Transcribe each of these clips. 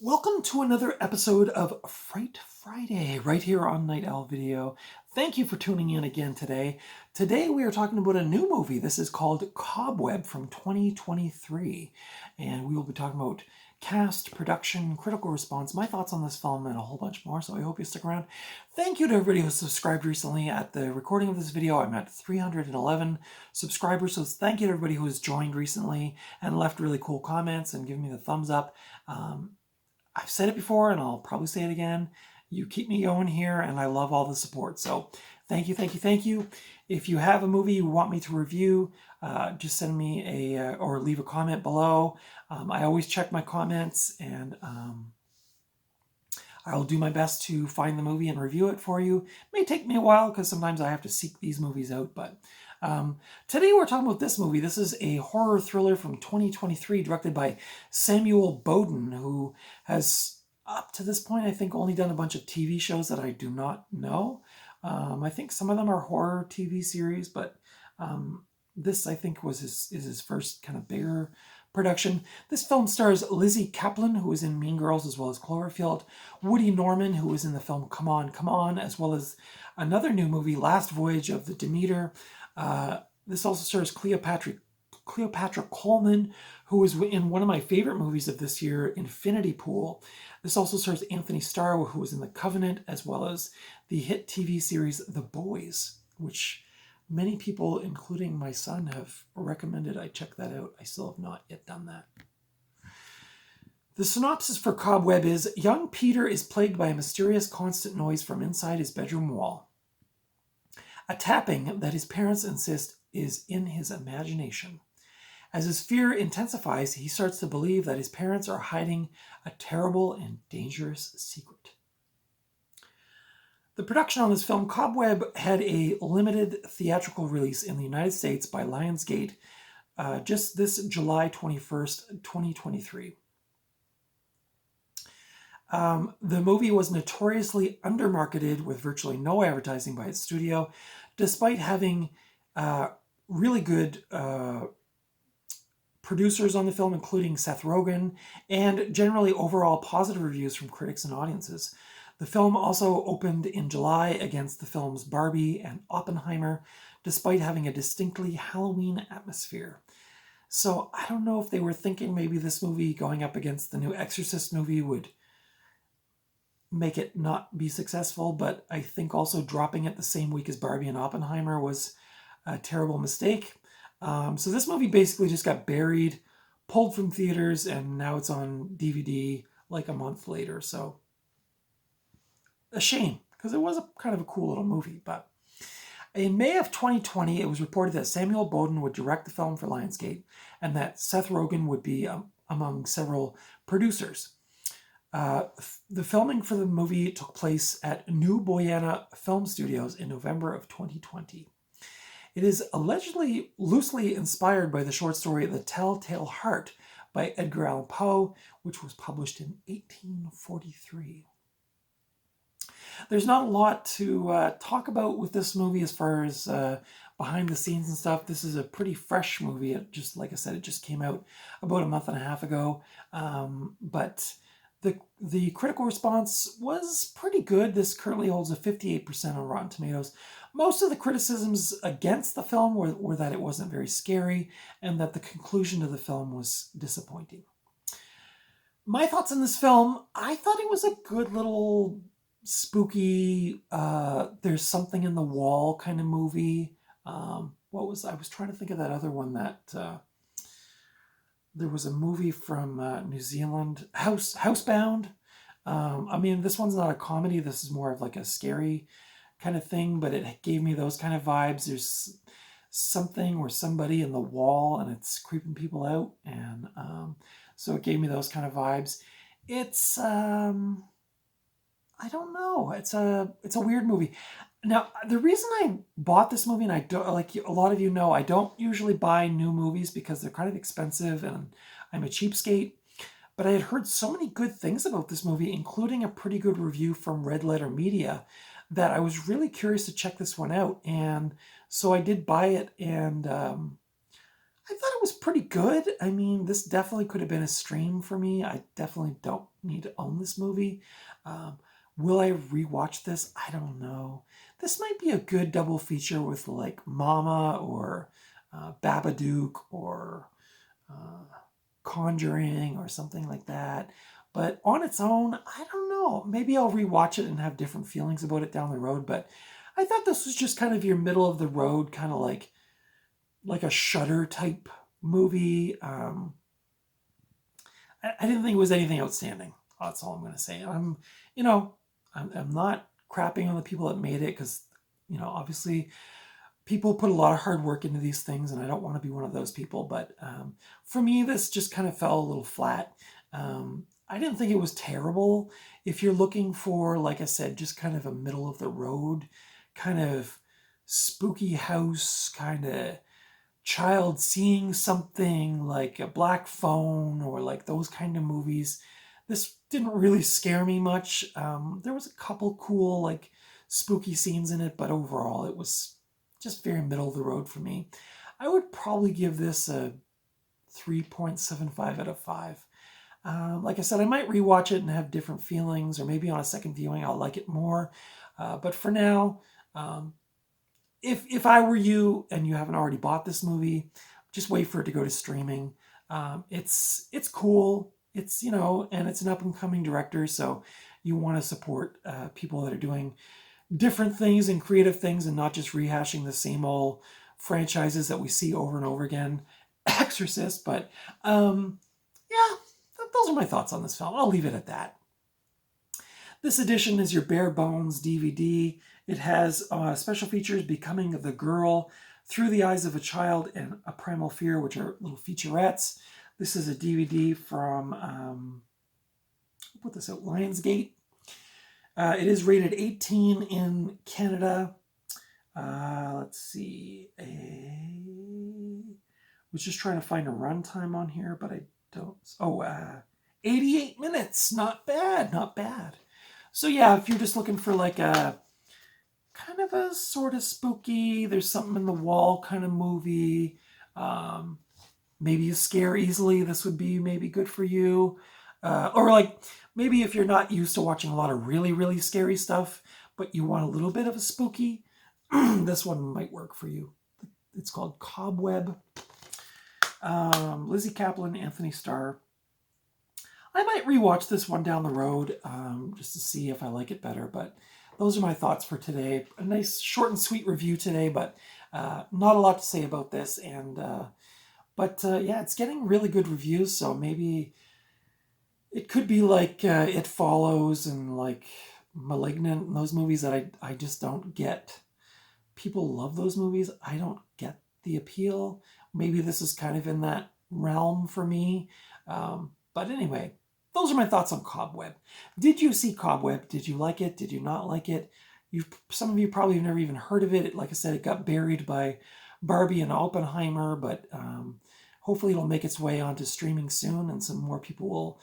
Welcome to another episode of Fright Friday, right here on Night Owl Video. Thank you for tuning in again today. Today we are talking about a new movie. This is called Cobweb from 2023. And we will be talking about cast, production, critical response, my thoughts on this film, and a whole bunch more. So I hope you stick around. Thank you to everybody who subscribed recently. At the recording of this video, I'm at 311 subscribers. So thank you to everybody who has joined recently and left really cool comments and given me the thumbs up. I've said it before and I'll probably say it again. You keep me going here and I love all the support. So thank you, thank you, thank you. If you have a movie you want me to review, just send me or leave a comment below. I always check my comments and I'll do my best to find the movie and review it for you. It may take me a while because sometimes I have to seek these movies out, but today we're talking about this movie. This is a horror thriller from 2023 directed by Samuel Bodin, who has, up to this point, I think only done a bunch of TV shows that I do not know. I think some of them are horror TV series, but this, I think, is his first kind of bigger production. This film stars Lizzie Kaplan, who was in Mean Girls as well as Cloverfield, Woody Norman, who was in the film Come On, Come On, as well as another new movie, Last Voyage of the Demeter. This also stars Cleopatra Coleman, who was in one of my favorite movies of this year, Infinity Pool. This also stars Anthony Starr, who was in The Covenant, as well as the hit TV series The Boys, which many people, including my son, have recommended I check that out. I still have not yet done that. The synopsis for Cobweb is, young Peter is plagued by a mysterious constant noise from inside his bedroom wall. A tapping that his parents insist is in his imagination. As his fear intensifies, he starts to believe that his parents are hiding a terrible and dangerous secret. The production on this film, Cobweb, had a limited theatrical release in the United States by Lionsgate just this July 21st, 2023. The movie was notoriously undermarketed with virtually no advertising by its studio, despite having really good producers on the film, including Seth Rogen, and generally overall positive reviews from critics and audiences. The film also opened in July against the films Barbie and Oppenheimer, despite having a distinctly Halloween atmosphere. So I don't know if they were thinking maybe this movie going up against the new Exorcist movie would make it not be successful, but I think also dropping it the same week as Barbie and Oppenheimer was a terrible mistake. So this movie basically just got buried, pulled from theaters, and now it's on DVD like a month later. So a shame, because it was a kind of a cool little movie. But in May of 2020, it was reported that Samuel Bodin would direct the film for Lionsgate and that Seth Rogen would be among several producers. The filming for the movie took place at New Boyana Film Studios in November of 2020. It is allegedly loosely inspired by the short story The Telltale Heart by Edgar Allan Poe, which was published in 1843. There's not a lot to talk about with this movie as far as behind the scenes and stuff. This is a pretty fresh movie. It just, like I said, it just came out about a month and a half ago. But the critical response was pretty good. This currently holds a 58% on Rotten Tomatoes. Most of the criticisms against the film were that it wasn't very scary and that the conclusion of the film was disappointing. My thoughts on this film, I thought it was a good little spooky, there's something in the wall kind of movie. I was trying to think of that other one that there was a movie from New Zealand, Housebound. I mean, this one's not a comedy. This is more of like a scary kind of thing, but it gave me those kind of vibes. There's something or somebody in the wall and it's creeping people out. And so it gave me those kind of vibes. It's, I don't know. It's a weird movie. Now, the reason I bought this movie, and I don't, like a lot of you know, I don't usually buy new movies because they're kind of expensive and I'm a cheapskate. But I had heard so many good things about this movie, including a pretty good review from Red Letter Media, that I was really curious to check this one out. And so I did buy it, and I thought it was pretty good. I mean, this definitely could have been a stream for me. I definitely don't need to own this movie. Um, will I rewatch this? I don't know. This might be a good double feature with like Mama or Babadook or uh, Conjuring or something like that. But on its own, I don't know. Maybe I'll rewatch it and have different feelings about it down the road. But I thought this was just kind of your middle of the road, kind of like a Shudder type movie. I didn't think it was anything outstanding. That's all I'm going to say. I'm not crapping on the people that made it because, obviously people put a lot of hard work into these things, and I don't want to be one of those people. But for me, this just kind of fell a little flat. I didn't think it was terrible. If you're looking for, like I said, just kind of a middle of the road, kind of spooky house, kind of child seeing something like a black phone or like those kind of movies, this didn't really scare me much. There was a couple cool like spooky scenes in it, but overall it was just very middle of the road for me. I would probably give this a 3.75 out of 5. Like I said, I might rewatch it and have different feelings, or maybe on a second viewing I'll like it more. But for now, if I were you and you haven't already bought this movie, just wait for it to go to streaming. It's cool. It's, and it's an up and coming director, so you want to support people that are doing different things and creative things and not just rehashing the same old franchises that we see over and over again. Exorcist, but yeah, those are my thoughts on this film. I'll leave it at that. This edition is your bare bones DVD. It has special features, Becoming the Girl, Through the Eyes of a Child, and A Primal Fear, which are little featurettes. This is a DVD from, I'll put this out, Lionsgate. It is rated 18 in Canada. Let's see. Was just trying to find a runtime on here, but I don't. 88 minutes. Not bad, not bad. So yeah, if you're just looking for like a kind of a sort of spooky, there's something in the wall kind of movie, maybe you scare easily, this would be maybe good for you. Or like maybe if you're not used to watching a lot of really, really scary stuff, but you want a little bit of a spooky, this one might work for you. It's called Cobweb. Lizzie Kaplan, Anthony Starr. I might rewatch this one down the road just to see if I like it better, but those are my thoughts for today. A nice short and sweet review today, but not a lot to say about this. And yeah, it's getting really good reviews, so maybe it could be like It Follows and like Malignant and those movies that I just don't get. People love those movies. I don't get the appeal. Maybe this is kind of in that realm for me. But anyway, those are my thoughts on Cobweb. Did you see Cobweb? Did you like it? Did you not like it? Some of you probably have never even heard of it. Like I said, it got buried by Barbie and Oppenheimer, but hopefully it'll make its way onto streaming soon and some more people will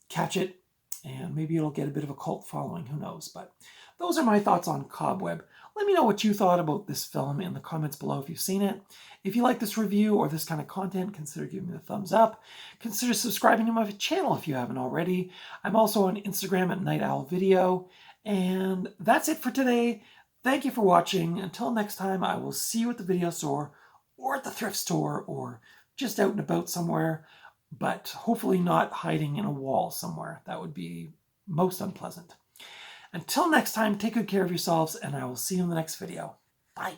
catch it, and maybe it'll get a bit of a cult following. Who knows? But those are my thoughts on Cobweb. Let me know what you thought about this film in the comments below if you've seen it. If you like this review or this kind of content, consider giving me a thumbs up. Consider subscribing to my channel if you haven't already. I'm also on Instagram at Night Owl Video. And that's it for today. Thank you for watching. Until next time, I will see you at the video store or at the thrift store or just out and about somewhere, but hopefully not hiding in a wall somewhere. That would be most unpleasant. Until next time, take good care of yourselves, and I will see you in the next video. Bye.